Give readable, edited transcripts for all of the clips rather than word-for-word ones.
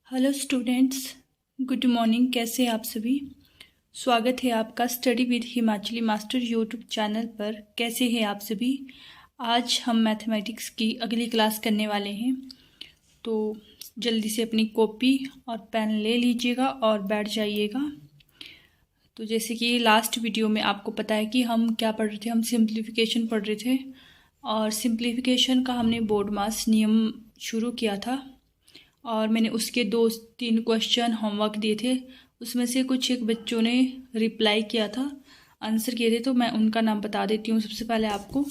Hello students, good morning. कैसे हैं आप सभी? स्वागत है आपका study with Himachali master YouTube channel पर। कैसे हैं आप सभी? आज हम मैथमेटिक्स की अगली क्लास करने वाले हैं, तो जल्दी से अपनी कॉपी और पेन ले लीजिएगा और बैठ जाइएगा। तो जैसे कि लास्ट वीडियो में आपको पता है कि हम क्या पढ़ रहे थे, हम सिंप्लीफिकेशन पढ़ रहे थे और सिंप्लीफिकेशन का हमने बोर्ड मास नियम शुरू किया था और मैंने उसके 2-3 क्वेश्चन होमवर्क दिए थे। उसमें से कुछ एक बच्चों ने रिप्लाई किया था, आंसर किए थे, तो मैं उनका नाम बता देती हूँ सबसे पहले आपको।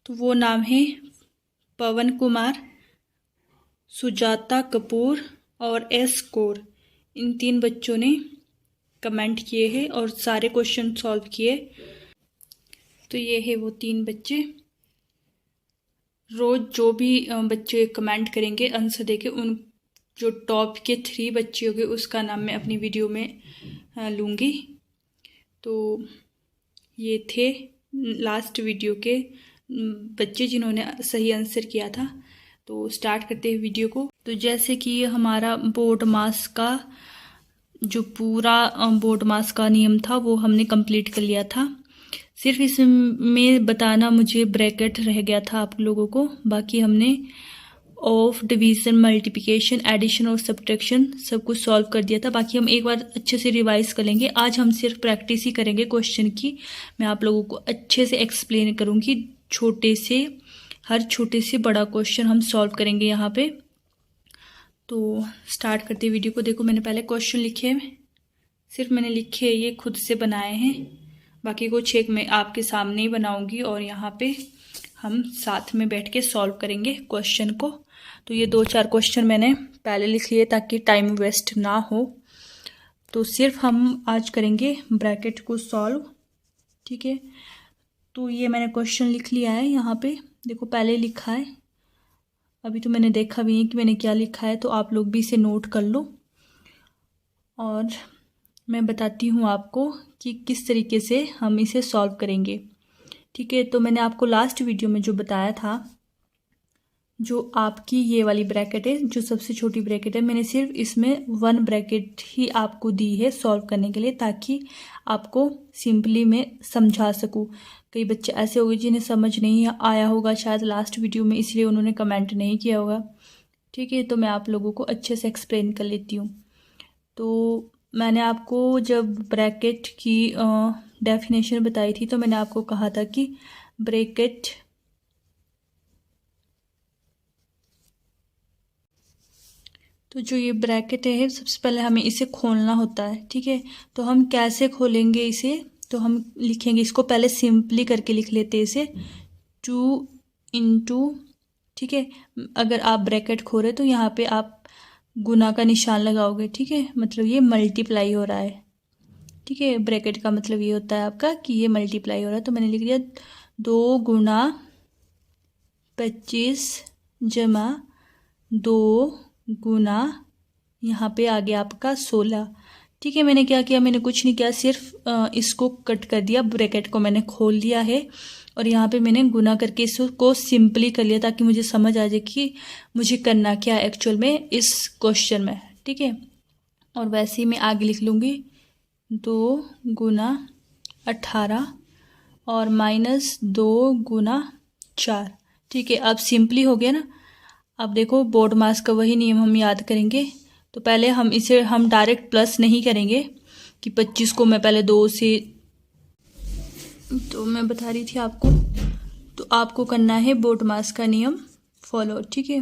तो वो नाम है पवन कुमार, सुजाता कपूर और एस कौर। इन 3 बच्चों ने कमेंट किए हैं और सारे क्वेश्चन सॉल्व किए। तो ये है वो 3 बच्चे। रोज़ जो भी बच्चे कमेंट करेंगे आंसर देके, उन जो टॉप के 3 बच्चे होंगे उसका नाम मैं अपनी वीडियो में लूँगी। तो ये थे लास्ट वीडियो के बच्चे जिन्होंने सही आंसर किया था। तो स्टार्ट करते हैं वीडियो को। तो जैसे कि ये हमारा बोर्ड मास का जो पूरा बोर्ड मास का नियम था वो हमने कंप्लीट कर लिया था। सिर्फ इसमें बताना मुझे ब्रैकेट रह गया था आप लोगों को। बाकी हमने ऑफ, डिवीज़न, मल्टीप्लिकेशन, एडिशन और सब्ट्रैक्शन सब कुछ सॉल्व कर दिया था। बाकी हम एक बार अच्छे से रिवाइज कर लेंगे। आज हम सिर्फ प्रैक्टिस ही करेंगे क्वेश्चन की। मैं आप लोगों को अच्छे से एक्सप्लेन करूँगी। हर छोटे से बड़ा क्वेश्चन हम सॉल्व करेंगे यहाँ पे। तो स्टार्ट करते वीडियो को। देखो, मैंने पहले क्वेश्चन लिखे हैं, सिर्फ मैंने लिखे ये खुद से बनाए हैं। बाकी कुछ एक मैं आपके सामने ही बनाऊंगी और यहाँ पे हम साथ में बैठ के सॉल्व करेंगे क्वेश्चन को। तो ये 2-4 क्वेश्चन मैंने पहले लिख लिए ताकि टाइम वेस्ट ना हो। तो सिर्फ हम आज करेंगे ब्रैकेट को सॉल्व, ठीक है। तो ये मैंने क्वेश्चन लिख लिया है यहाँ पे। देखो, पहले लिखा है, अभी तो मैंने देखा भी नहीं कि मैंने क्या लिखा है, तो आप लोग भी इसे नोट कर लो और मैं बताती हूँ आपको कि किस तरीके से हम इसे सॉल्व करेंगे, ठीक है। तो मैंने आपको लास्ट वीडियो में जो बताया था, जो आपकी ये वाली ब्रैकेट है, जो सबसे छोटी ब्रैकेट है, मैंने सिर्फ इसमें 1 ब्रैकेट ही आपको दी है सॉल्व करने के लिए, ताकि आपको सिंपली मैं समझा सकूँ। कई बच्चे ऐसे होंगे जिन्हें समझ नहीं आया होगा शायद लास्ट वीडियो में, इसलिए उन्होंने कमेंट नहीं किया होगा, ठीक है। तो मैं आप लोगों को अच्छे से एक्सप्लेन कर लेती हूँ। तो मैंने आपको जब ब्रैकेट की डेफिनेशन बताई थी, तो मैंने आपको कहा था कि ब्रैकेट तो जो ये ब्रैकेट है, सबसे पहले हमें इसे खोलना होता है, ठीक है। तो हम कैसे खोलेंगे इसे? तो हम लिखेंगे इसको, पहले सिंपली करके लिख लेते हैं इसे 2 इंटू, ठीक है। अगर आप ब्रैकेट खोले तो यहाँ पे आप गुना का निशान लगाओगे, ठीक है, मतलब ये मल्टीप्लाई हो रहा है, ठीक है। ब्रैकेट का मतलब ये होता है आपका कि ये मल्टीप्लाई हो रहा है। तो मैंने लिख दिया 2 गुना 25 जमा 2 गुना, यहाँ पे आ गया आपका 16, ठीक है। मैंने क्या किया? मैंने कुछ नहीं किया, सिर्फ इसको कट कर दिया, ब्रैकेट को मैंने खोल लिया है और यहाँ पे मैंने गुना करके इसको सिंपली कर लिया, ताकि मुझे समझ आ जाए कि मुझे करना क्या है एक्चुअल में इस क्वेश्चन में, ठीक है। और वैसे ही मैं आगे लिख लूँगी 2 गुना 18 और माइनस 2 गुना 4, ठीक है। अब सिंपली हो गया ना। अब देखो, बोर्ड मास का वही नियम हम याद करेंगे। तो पहले हम डायरेक्ट प्लस नहीं करेंगे कि 25 को मैं पहले 2 से, तो मैं बता रही थी आपको, तो आपको करना है बोर्ड मास का नियम फॉलो, ठीक है।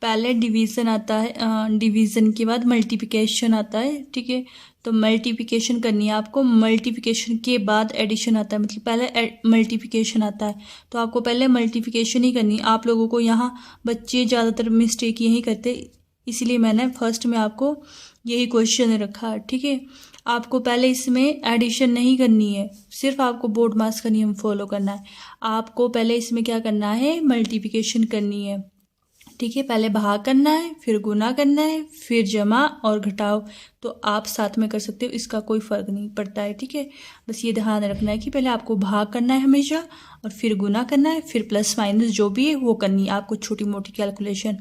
पहले डिवीज़न आता है, डिवीज़न के बाद मल्टीप्लिकेशन आता है, ठीक है। तो मल्टीप्लिकेशन करनी है आपको, मल्टीप्लिकेशन के बाद एडिशन आता है, मतलब पहले मल्टीप्लिकेशन आता है। तो आपको पहले मल्टीप्लिकेशन ही करनी है। आप लोगों को यहाँ बच्चे ज़्यादातर मिस्टेक यही करते, इसीलिए मैंने फर्स्ट में आपको यही क्वेश्चन रखा, ठीक है। आपको पहले इसमें एडिशन नहीं करनी है, सिर्फ आपको बोर्ड मास का नियम फॉलो करना है। आपको पहले इसमें क्या करना है? मल्टीप्लिकेशन करनी है, ठीक है। पहले भाग करना है, फिर गुना करना है, फिर जमा और घटाओ। तो आप साथ में कर सकते हो, इसका कोई फ़र्क नहीं पड़ता है, ठीक है। बस ये ध्यान रखना है कि पहले आपको भाग करना है हमेशा, और फिर गुना करना है, फिर प्लस माइनस जो भी है वो करनी है आपको, छोटी मोटी कैलकुलेशन,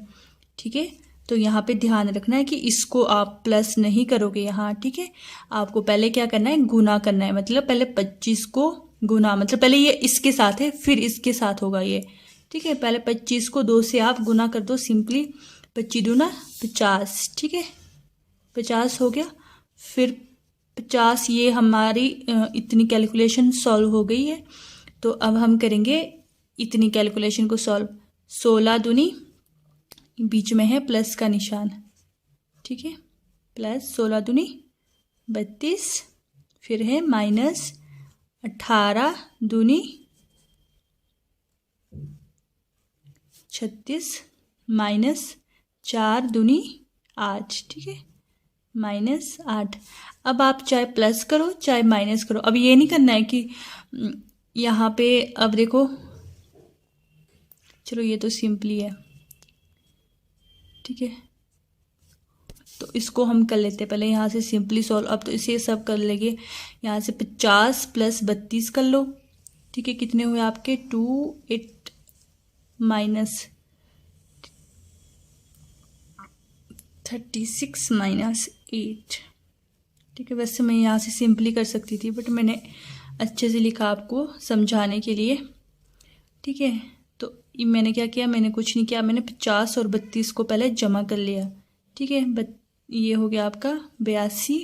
ठीक है। तो यहाँ पे ध्यान रखना है कि इसको आप प्लस नहीं करोगे यहाँ, ठीक है। आपको पहले क्या करना है, गुना करना है। मतलब पहले 25 को गुना, मतलब पहले ये इसके साथ है फिर इसके साथ होगा ये, ठीक है। पहले 25 को 2 से आप गुना कर दो सिंपली, 25 दूना 50, ठीक है। 50 हो गया। फिर 50, ये हमारी इतनी कैलकुलेशन सॉल्व हो गई है। तो अब हम करेंगे इतनी कैलकुलेशन को सॉल्व। 16 दूनी, बीच में है प्लस का निशान, ठीक है, प्लस 16 दूनी 32, फिर है माइनस 18 दूनी 36, माइनस 4 दूनी 8, ठीक है, माइनस 8। अब आप चाहे प्लस करो चाहे माइनस करो, अब ये नहीं करना है कि यहाँ पे, अब देखो चलो ये तो सिंपली है, ठीक है। तो इसको हम कर लेते हैं पहले यहाँ से सिंपली सॉल्व। अब तो इसे सब कर लेंगे। यहाँ से 50 प्लस 32 कर लो, ठीक है। कितने हुए आपके 2, 8 माइनस 36 माइनस 8, ठीक है। वैसे मैं यहाँ से सिंपली कर सकती थी बट मैंने अच्छे से लिखा आपको समझाने के लिए, ठीक है। तो मैंने क्या किया, मैंने कुछ नहीं किया, मैंने 50 और 32 को पहले जमा कर लिया, ठीक है। ये हो गया आपका 82।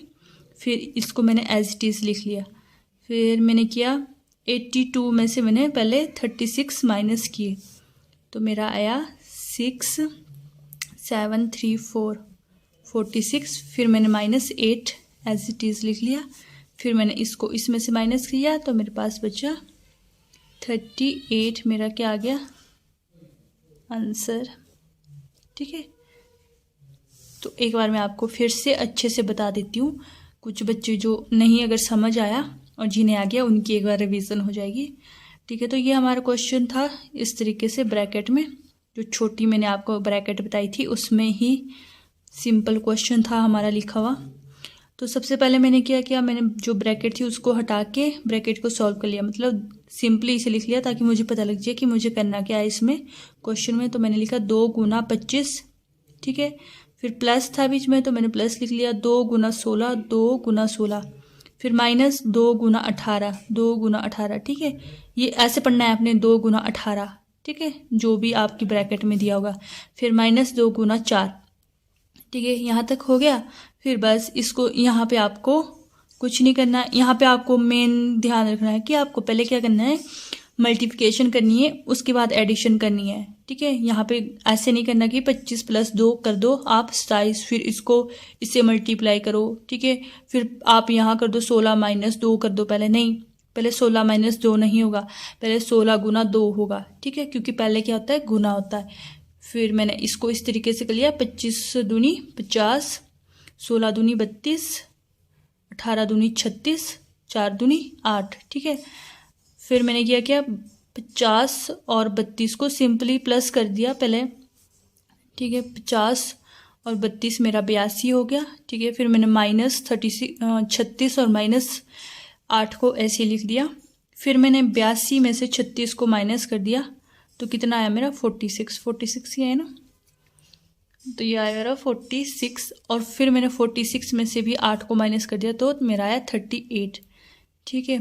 फिर इसको मैंने एज इट इज़ लिख लिया। फिर मैंने किया 82 में से मैंने पहले 36 माइनस किए, तो मेरा आया 6, 7, 3, 4, 46। फिर मैंने माइनस 8 एज इट इज़ लिख लिया। फिर मैंने इसको इसमें से माइनस किया तो मेरे पास बचा 38, मेरा क्या आ गया आंसर, ठीक है। तो एक बार मैं आपको फिर से अच्छे से बता देती हूँ, कुछ बच्चे जो नहीं अगर समझ आया और जिन्हें आ गया उनकी एक बार रिवीजन हो जाएगी, ठीक है। तो ये हमारा क्वेश्चन था इस तरीके से, ब्रैकेट में जो छोटी मैंने आपको ब्रैकेट बताई थी उसमें ही सिंपल क्वेश्चन था हमारा लिखा हुआ। तो सबसे पहले मैंने क्या किया, मैंने जो ब्रैकेट थी उसको हटा के ब्रैकेट को सॉल्व कर लिया, मतलब सिंपली इसे लिख लिया ताकि मुझे पता लग जाए कि मुझे करना क्या है इसमें क्वेश्चन में। तो मैंने लिखा 2 गुना 25, ठीक है। फिर प्लस था बीच में तो मैंने प्लस लिख लिया, 2 गुना 16, 2 गुना 16। फिर माइनस 2 गुना 18, 2 गुना 18, ठीक है। ये ऐसे पढ़ना है आपने, 2 गुना 18, ठीक है, जो भी आपकी ब्रैकेट में दिया होगा। फिर माइनस 2 गुना 4, ठीक है, यहाँ तक हो गया। फिर बस इसको यहाँ पे आपको कुछ नहीं करना है, यहाँ पे आपको मेन ध्यान रखना है कि आपको पहले क्या करना है, मल्टीप्लिकेशन करनी है, उसके बाद एडिशन करनी है, ठीक है। यहाँ पे ऐसे नहीं करना कि 25 प्लस 2 कर दो आप 27, फिर इसको इससे मल्टीप्लाई करो, ठीक है। फिर आप यहाँ कर दो 16 माइनस 2 कर दो, पहले नहीं, पहले 16 माइनस 2 नहीं होगा, पहले 16 गुना 2 होगा, ठीक है, क्योंकि पहले क्या होता है, गुना होता है। फिर मैंने इसको इस तरीके से कर लिया, 25 दूनी 50, 16 दूनी 32, 18 दूनी 36, 4 दूनी 8, ठीक है। फिर मैंने क्या 50 और 32 को सिंपली प्लस कर दिया पहले, ठीक है। 50 और 32 मेरा 82 हो गया, ठीक है। फिर मैंने माइनस 36 और माइनस 8 को ऐसे लिख दिया। फिर मैंने 82 में से 36 को माइनस कर दिया तो कितना आया मेरा 46 ही आया ना, तो ये आया मेरा 46। और फिर मैंने 46 में से भी 8 को माइनस कर दिया तो मेरा आया 38, ठीक है।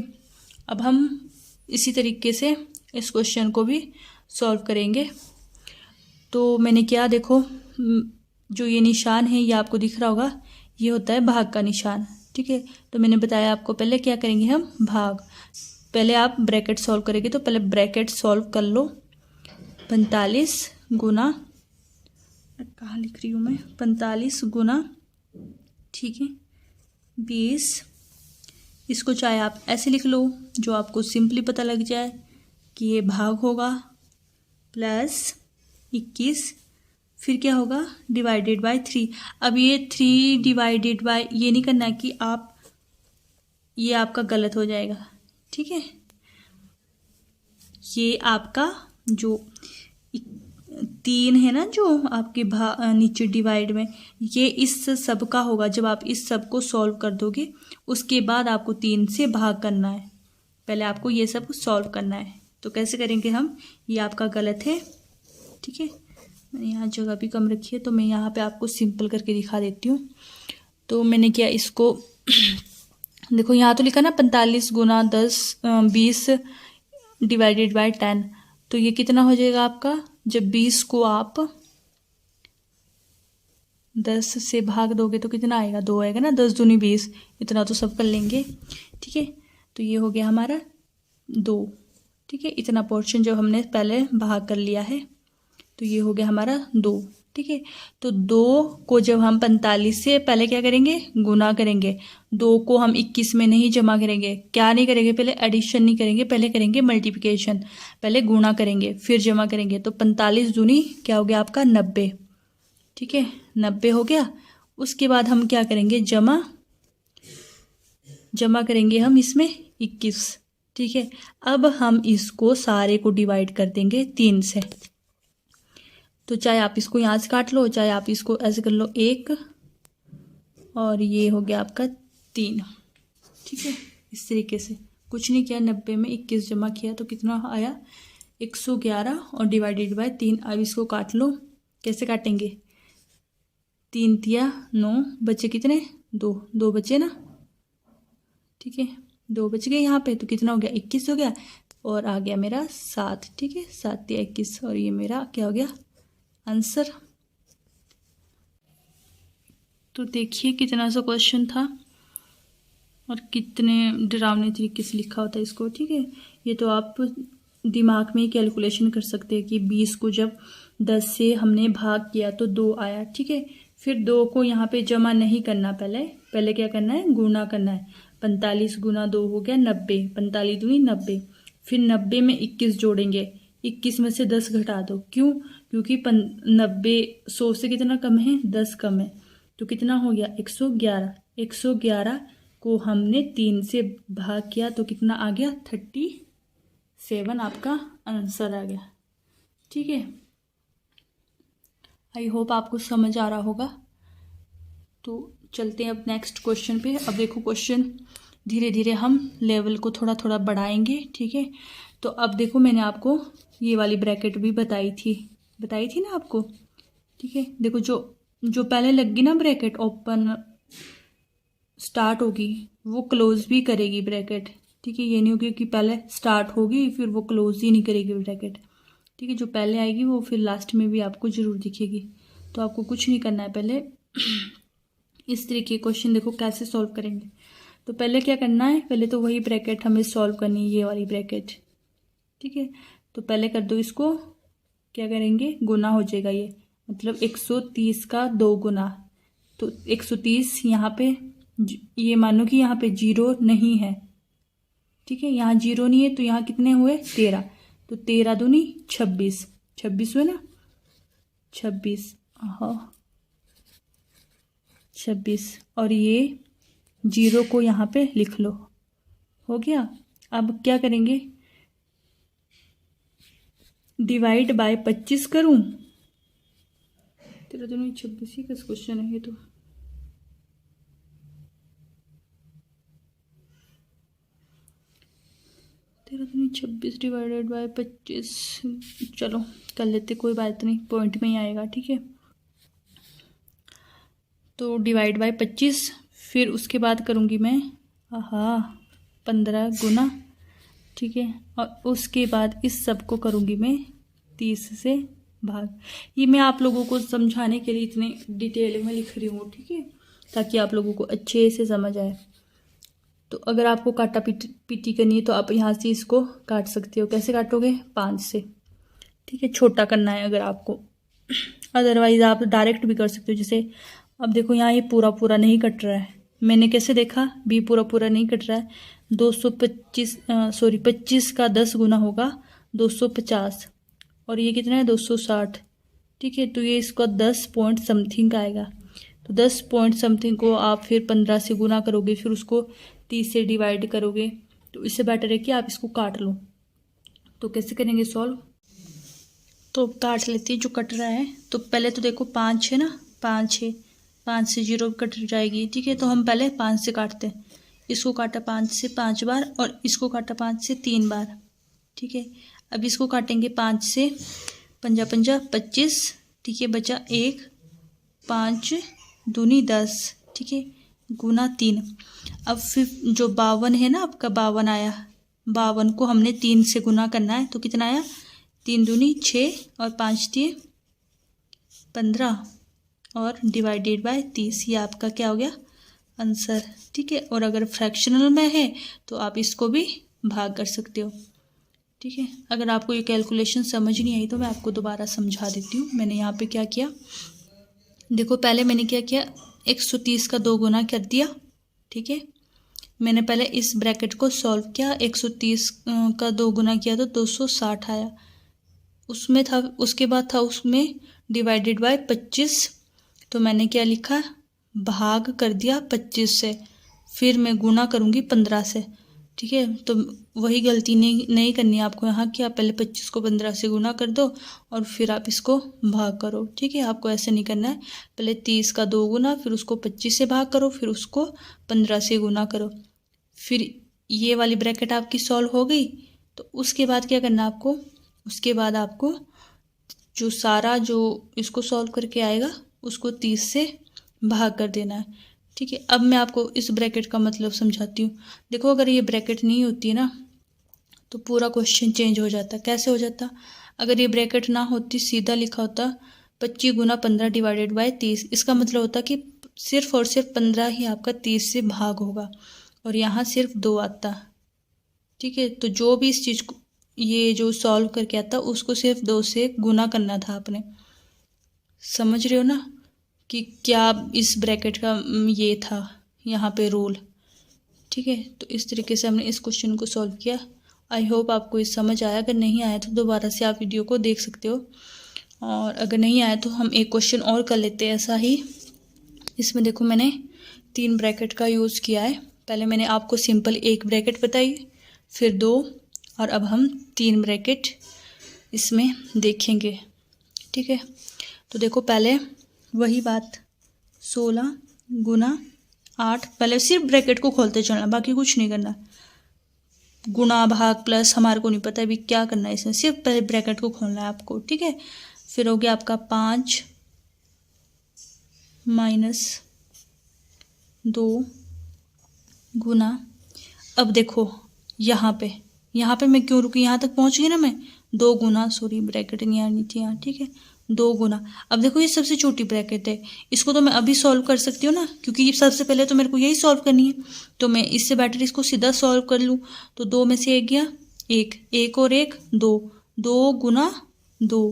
अब हम इसी तरीके से इस क्वेश्चन को भी सॉल्व करेंगे। तो मैंने क्या, देखो जो ये निशान है ये आपको दिख रहा होगा, ये होता है भाग का निशान, ठीक है। तो मैंने बताया आपको पहले क्या करेंगे हम, भाग। पहले आप ब्रैकेट सॉल्व करेंगे, तो पहले ब्रैकेट सॉल्व कर लो। 45 गुना, कहाँ लिख रही हूँ मैं, 45 गुना, ठीक है, 20। इसको चाहे आप ऐसे लिख लो जो आपको सिंपली पता लग जाए कि ये भाग होगा, प्लस 21, फिर क्या होगा, डिवाइडेड बाय 3। अब ये 3 डिवाइडेड बाय, ये नहीं करना कि आप, ये आपका गलत हो जाएगा, ठीक है। ये आपका जो 3 है ना जो आपके नीचे डिवाइड में, ये इस सब का होगा। जब आप इस सब को सॉल्व कर दोगे उसके बाद आपको 3 से भाग करना है, पहले आपको ये सब सॉल्व करना है। तो कैसे करेंगे हम, ये आपका गलत है, ठीक है। मैंने यहाँ जगह भी कम रखी है तो मैं यहाँ पे आपको सिंपल करके दिखा देती हूँ। तो मैंने किया इसको देखो यहाँ तो लिखा ना 45 गुना 20 डिवाइडेड बाय 10। तो ये कितना हो जाएगा आपका, जब 20 को आप 10 से भाग दोगे तो कितना आएगा, 2 आएगा ना, 10 दूनी 20, इतना तो सब कर लेंगे। ठीक है, तो ये हो गया हमारा 2। ठीक है, इतना पोर्शन जो हमने पहले भाग कर लिया है, तो ये हो गया हमारा 2। ठीक है, तो 2 को जब हम 45 से पहले क्या करेंगे, गुना करेंगे। 2 को हम 21 में नहीं जमा करेंगे, क्या नहीं करेंगे, पहले एडिशन नहीं करेंगे, पहले करेंगे मल्टीप्लिकेशन, पहले गुणा करेंगे फिर जमा करेंगे। तो 45 दूनी क्या हो गया आपका 90। ठीक है, 90 हो गया। उसके बाद हम क्या करेंगे, जमा करेंगे हम इसमें 21। ठीक है, अब हम इसको सारे को डिवाइड कर देंगे 3 से। तो चाहे आप इसको यहाँ से काट लो, चाहे आप इसको ऐसे कर लो 1, और ये हो गया आपका 3। ठीक है, इस तरीके से कुछ नहीं किया, 90 में 21 जमा किया तो कितना आया 111 और डिवाइडेड बाय 3। अब इसको काट लो, कैसे काटेंगे, 3 तिया 9, बचे कितने 2 बचे ना। ठीक है, 2 बच गए यहाँ पे, तो कितना हो गया 21 हो गया, और आ गया मेरा 7। ठीक है, 7 तिया 21, और ये मेरा क्या हो गया आंसर। तो देखिए कितना सा क्वेश्चन था और कितने डरावने तरीके से लिखा होता है इसको। ठीक है, ये तो आप दिमाग में ही कैलकुलेशन कर सकते हैं कि 20 को जब 10 से हमने भाग किया तो 2 आया। ठीक है, फिर 2 को यहाँ पे जमा नहीं करना, पहले क्या करना है, गुणा करना है। 45 गुना 2 हो गया 90, 45 दूनी 90। फिर 90 में 21 जोड़ेंगे, 21 में से 10 घटा दो, क्यों, क्योंकि 90 100 से कितना कम है, 10 कम है, तो कितना हो गया 111। 111 को हमने 3 से भाग किया तो कितना आ गया 37, आपका आंसर आ गया। ठीक है, आई होप आपको समझ आ रहा होगा। तो चलते हैं अब नेक्स्ट क्वेश्चन पे। अब देखो क्वेश्चन धीरे धीरे हम लेवल को थोड़ा थोड़ा बढ़ाएंगे। ठीक है, तो अब देखो मैंने आपको ये वाली ब्रैकेट भी बताई थी ना आपको। ठीक है, देखो जो पहले लगी ना ब्रैकेट, ओपन स्टार्ट होगी, वो क्लोज भी करेगी ब्रैकेट। ठीक है, ये नहीं होगी कि पहले स्टार्ट होगी फिर वो क्लोज ही नहीं करेगी ब्रैकेट। ठीक है, जो पहले आएगी वो फिर लास्ट में भी आपको जरूर दिखेगी। तो आपको कुछ नहीं करना है, पहले इस तरीके क्वेश्चन देखो कैसे सॉल्व करेंगे। तो पहले क्या करना है, पहले तो वही ब्रैकेट हमें सॉल्व करनी है, ये वाली ब्रैकेट। ठीक है, तो पहले कर दो इसको, क्या करेंगे, गुना हो जाएगा ये, मतलब 130 का 2 गुना। तो 130 यहाँ पे, ये मानो कि यहाँ पे 0 नहीं है। ठीक है, यहाँ 0 नहीं है, तो यहाँ कितने हुए 13, तो 13 दूनी 26, 26 हुए ना, 26, हाँ 26, और ये 0 को यहाँ पे लिख लो, हो गया। अब क्या करेंगे, डिवाइड बाय 25 करूं, 13 दूनी 26 ही का क्वेश्चन है ये तो। तेरह दूनी 26 डिवाइडेड बाय 25, चलो कर लेते, कोई बात नहीं, पॉइंट में ही आएगा। ठीक है, तो डिवाइड बाय 25, फिर उसके बाद करूँगी मैं 15 गुना। ठीक है, और उसके बाद इस सब को करूँगी मैं 30 से भाग। ये मैं आप लोगों को समझाने के लिए इतने डिटेल में लिख रही हूँ। ठीक है, ताकि आप लोगों को अच्छे से समझ आए। तो अगर आपको काटा पीटी करनी है तो आप यहाँ से इसको काट सकते हो। कैसे काटोगे, 5 से। ठीक है, छोटा करना है अगर आपको, अदरवाइज आप डायरेक्ट भी कर सकते हो। जैसे अब देखो यहाँ ये पूरा पूरा नहीं कट रहा है, मैंने कैसे देखा, भी पूरा पूरा नहीं कट रहा है। 25 का 10 गुना होगा 250, और ये कितना है 260। ठीक है, तो ये इसका 10 पॉइंट समथिंग का आएगा। तो 10 पॉइंट समथिंग को आप फिर 15 से गुना करोगे, फिर उसको 30 से डिवाइड करोगे। तो इससे बेटर है कि आप इसको काट लो। तो कैसे करेंगे सॉल्व, तो काट लेते हैं जो कट रहा है। तो पहले तो देखो 5 है ना, 5 है, 5 से 0 कट जाएगी। ठीक है, तो हम पहले 5 से काटते हैं। इसको काटा 5 से 5 बार, और इसको काटा 5 से 3 बार। ठीक है, अब इसको काटेंगे 5 से, 5 5 25, ठीक है, बचा 1, 5 दूनी 10, ठीक है, गुना 3। अब फिर जो 52 है ना आपका, 52 आया, 52 को हमने 3 से गुना करना है, तो कितना आया, 3 दूनी 6 और 5 दिए 15 और डिवाइडेड बाय 30। ये आपका क्या हो गया, आंसर। ठीक है, और अगर फ्रैक्शनल में है तो आप इसको भी भाग कर सकते हो। ठीक है, अगर आपको ये कैलकुलेशन समझ नहीं आई तो मैं आपको दोबारा समझा देती हूँ। मैंने यहाँ पे क्या किया, देखो पहले मैंने क्या किया, 130 का 2 गुना कर दिया। ठीक है, मैंने पहले इस ब्रैकेट को सॉल्व किया, 130 का 2 गुना किया तो 260 आया। उसमें था, उसके बाद था उसमें डिवाइडेड बाय 25, तो मैंने क्या लिखा, भाग कर दिया 25 से, फिर मैं गुना करूँगी 15 से। ठीक है, तो वही गलती नहीं करनी है आपको यहाँ कि आप पहले 25 को 15 से गुना कर दो और फिर आप इसको भाग करो। ठीक है, आपको ऐसे नहीं करना है, पहले 30 का 2 गुना, फिर उसको 25 से भाग करो, फिर उसको 15 से गुना करो। फिर ये वाली ब्रैकेट आपकी सॉल्व हो गई, तो उसके बाद क्या करना आपको, उसके बाद आपको जो सारा जो इसको सॉल्व करके आएगा उसको 30 से भाग कर देना है। ठीक है, अब मैं आपको इस ब्रैकेट का मतलब समझाती हूँ। देखो अगर ये ब्रैकेट नहीं होती ना तो पूरा क्वेश्चन चेंज हो जाता। कैसे हो जाता, अगर ये ब्रैकेट ना होती, सीधा लिखा होता 25 गुना 15 डिवाइडेड बाय 30, इसका मतलब होता कि सिर्फ और सिर्फ 15 ही आपका 30 से भाग होगा और यहाँ सिर्फ 2 आता। ठीक है, तो जो भी इस चीज़ को ये जो सॉल्व करके आता उसको सिर्फ 2 से गुना करना था आपने। समझ रहे हो ना कि क्या इस ब्रैकेट का ये था यहाँ पे रूल। ठीक है, तो इस तरीके से हमने इस क्वेश्चन को सॉल्व किया। आई होप आपको ये समझ आया। अगर नहीं आया तो दोबारा से आप वीडियो को देख सकते हो, और अगर नहीं आया तो हम एक क्वेश्चन और कर लेते हैं ऐसा ही। इसमें देखो मैंने 3 ब्रैकेट का यूज़ किया है। पहले मैंने आपको सिंपल 1 ब्रैकेट बताई, फिर 2, और अब हम 3 ब्रैकेट इसमें देखेंगे। ठीक है, तो देखो पहले वही बात, 16 गुना 8, पहले सिर्फ ब्रैकेट को खोलते चलना, बाकी कुछ नहीं करना। गुणा भाग प्लस हमारे को नहीं पता अभी क्या करना है इसमें, सिर्फ पहले ब्रैकेट को खोलना है आपको। ठीक है, फिर हो गया आपका 5 माइनस 2 गुना, अब देखो यहाँ पे मैं क्यों रुकी, यहाँ तक पहुँच गई ना मैं, 2 गुना, सॉरी ब्रैकेट नहीं आनी थी यहाँ। ठीक है, 2 गुना, अब देखो ये सबसे छोटी ब्रैकेट है, इसको तो मैं अभी सॉल्व कर सकती हूँ ना, क्योंकि सबसे पहले तो मेरे को यही सॉल्व करनी है। तो मैं इससे बेटर इसको सीधा सॉल्व कर लूँ। तो 2 में से 1 गया, 1 और 1 2, 2 गुना 2।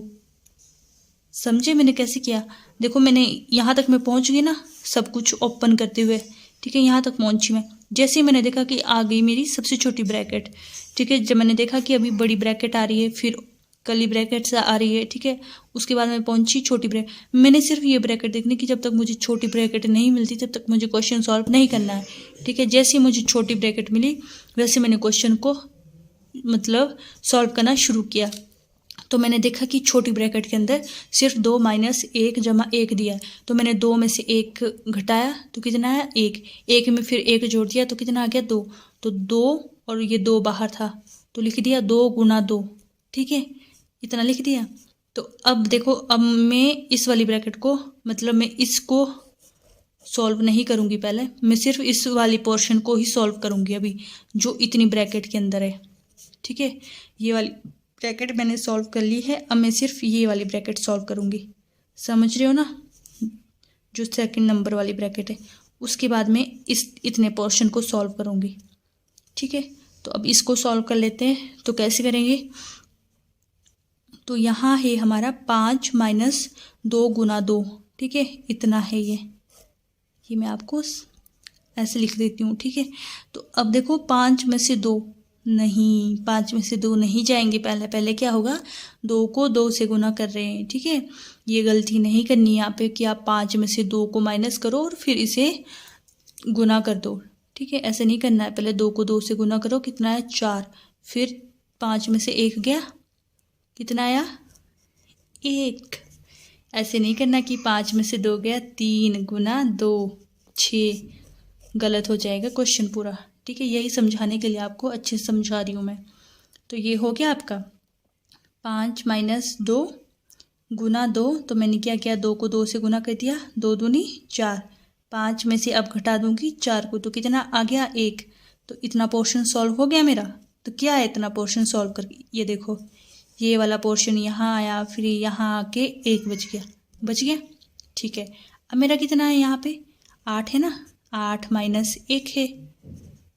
समझे मैंने कैसे किया, देखो मैंने यहाँ तक मैं पहुँच गई ना सब कुछ ओपन करते हुए। ठीक है, यहाँ तक पहुँची मैं, जैसे ही मैंने देखा कि आ गई मेरी सबसे छोटी ब्रैकेट। ठीक है, जब मैंने देखा कि अभी बड़ी ब्रैकेट आ रही है, फिर कली ब्रैकेट से आ रही है। ठीक है, उसके बाद मैं पहुंची छोटी ब्रैकेट। मैंने सिर्फ ये ब्रैकेट देखनी कि जब तक मुझे छोटी ब्रैकेट नहीं मिलती तब तक मुझे क्वेश्चन सॉल्व नहीं करना है। ठीक है, जैसे ही मुझे छोटी ब्रैकेट मिली वैसे मैंने क्वेश्चन को मतलब सॉल्व करना शुरू किया। तो मैंने देखा कि छोटी ब्रैकेट के अंदर सिर्फ 2 माइनस 1 जमा 1 दिया है, तो मैंने 2 में से 1 घटाया तो कितना है 1 में फिर 1 जोड़ दिया तो कितना आ गया 2, तो 2 और ये 2 बाहर था तो लिख दिया 2 गुना 2। ठीक है, इतना लिख दिया। तो अब देखो, अब मैं इस वाली ब्रैकेट को मतलब मैं इसको सॉल्व नहीं करूँगी, पहले मैं सिर्फ इस वाली पोर्शन को ही सॉल्व करूँगी अभी जो इतनी ब्रैकेट के अंदर है। ठीक है, ये वाली ब्रैकेट मैंने सॉल्व कर ली है, अब मैं सिर्फ ये वाली ब्रैकेट सॉल्व करूँगी। समझ रहे हो ना, जो सेकंड नंबर वाली ब्रैकेट है, उसके बाद में इतने पोर्शन को सॉल्व करूँगी। ठीक है, तो अब इसको सॉल्व कर लेते हैं। तो कैसे करेंगे, तो यहाँ है हमारा 5 माइनस 2 गुना 2। ठीक है, इतना है ये मैं आपको ऐसे लिख देती हूँ। ठीक है, तो अब देखो 5 में से 2 नहीं, 5 में से 2 नहीं जाएंगे, पहले क्या होगा, 2 को 2 से गुना कर रहे हैं। ठीक है, ये गलती नहीं करनी है यहाँ पे कि आप 5 में से 2 को माइनस करो और फिर इसे गुना कर दो। ठीक है, ऐसे नहीं करना है, पहले 2 को 2 से गुना करो, कितना है 4, फिर 5 में से 1 गया, कितना आया 1। ऐसे नहीं करना कि 5 में से 2 गया, 3 गुना 2 6, गलत हो जाएगा क्वेश्चन पूरा। ठीक है, यही समझाने के लिए आपको अच्छे से समझा रही हूँ मैं। तो ये हो गया आपका 5 माइनस 2 गुना 2, तो मैंने क्या किया, 2 को 2 से गुना कर दिया, 2 दूनी 4, 5 में से अब घटा दूंगी 4 को, तो कितना आ गया 1। तो इतना पोर्शन सॉल्व हो गया मेरा। तो क्या है इतना पोर्शन सॉल्व करके, ये देखो ये वाला पोर्शन यहाँ आया, फिर यहाँ आके 1 बच गया। ठीक है, अब मेरा कितना है यहाँ पे 8 है ना, 8 माइनस 1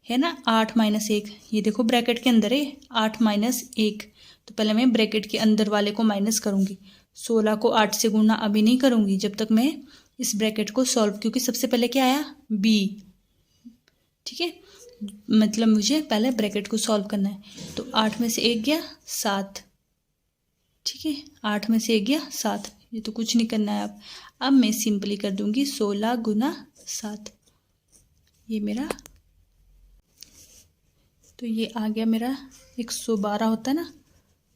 है ना, 8 माइनस 1, ये देखो ब्रैकेट के अंदर है 8 माइनस 1। तो पहले मैं ब्रैकेट के अंदर वाले को माइनस करूँगी, 16 को 8 से गुणा अभी नहीं करूँगी जब तक मैं इस ब्रैकेट को सॉल्व, क्योंकि सबसे पहले क्या आया b। ठीक है, मतलब मुझे पहले ब्रैकेट को सॉल्व करना है। तो 8 में से 1 गया 7। ठीक है, 8 में से 1 गया 7, ये तो कुछ नहीं करना है। अब मैं सिंपली कर दूंगी 16 गुना 7, ये मेरा, तो ये आ गया मेरा 112 होता है ना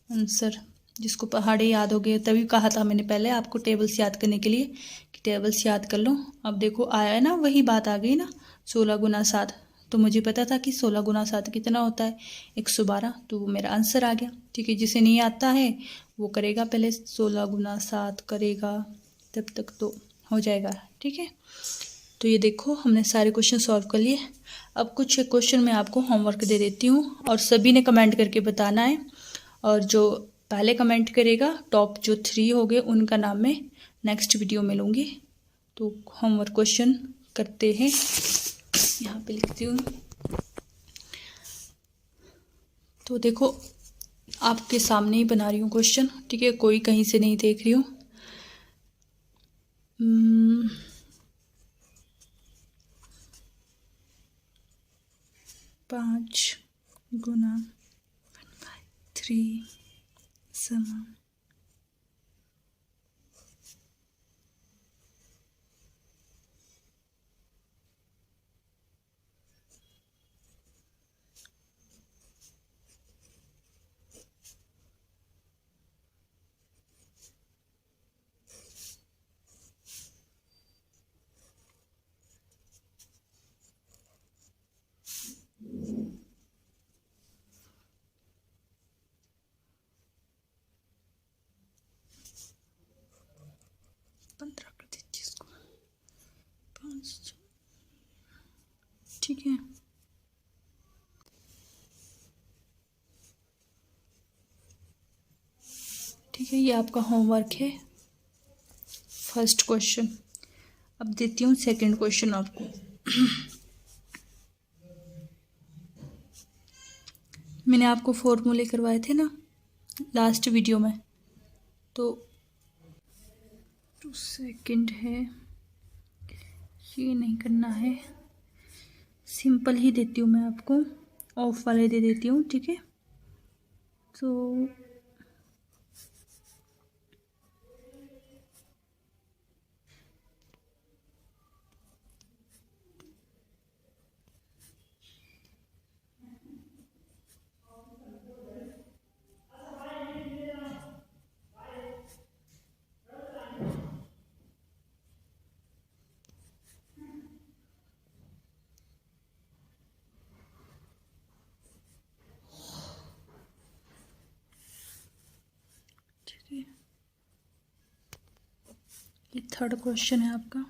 आंसर। जिसको पहाड़े याद हो गए, तभी कहा था मैंने पहले आपको टेबल्स याद करने के लिए कि टेबल्स याद कर लो। अब देखो आया है ना, वही बात आ गई ना, 16 गुना 7। तो मुझे पता था कि 16 गुना 7 कितना होता है 112, तो वो मेरा आंसर आ गया। ठीक है, जिसे नहीं आता है वो करेगा, पहले 16 गुना 7 करेगा, तब तक तो हो जाएगा। ठीक है, तो ये देखो हमने सारे क्वेश्चन सॉल्व कर लिए। अब कुछ क्वेश्चन मैं आपको होमवर्क दे देती हूँ और सभी ने कमेंट करके बताना है, और जो पहले कमेंट करेगा टॉप जो 3 हो गए उनका नाम मैं नेक्स्ट वीडियो में लूँगी। तो होमवर्क क्वेश्चन करते हैं, यहाँ पे लिखती हूँ। तो देखो आपके सामने ही बना रही हूँ क्वेश्चन, ठीक है, कोई कहीं से नहीं देख रही हूँ। 5 गुना 1/3 समान ठीक है। ठीक है, ये आपका होमवर्क है फर्स्ट क्वेश्चन। अब देती हूँ सेकंड क्वेश्चन आपको। मैंने आपको फॉर्मूले करवाए थे ना लास्ट वीडियो में, तो सेकंड है, ये नहीं करना है, सिंपल ही देती हूँ मैं आपको, ऑफ वाले दे देती हूँ। ठीक है, तो ये थर्ड क्वेश्चन है आपका।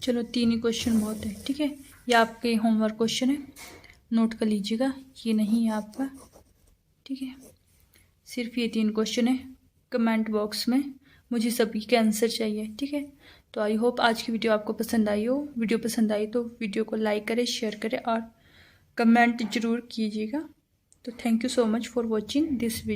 चलो 3 ही क्वेश्चन बहुत है। ठीक है, ये आपके होमवर्क क्वेश्चन है, नोट कर लीजिएगा, ये नहीं है आपका। ठीक है, सिर्फ ये 3 क्वेश्चन है। कमेंट बॉक्स में मुझे सभी के आंसर चाहिए। ठीक है, तो आई होप आज की वीडियो आपको पसंद आई हो। वीडियो पसंद आई तो वीडियो को लाइक करें, शेयर करें और कमेंट ज़रूर कीजिएगा। तो thank you so much for watching this video.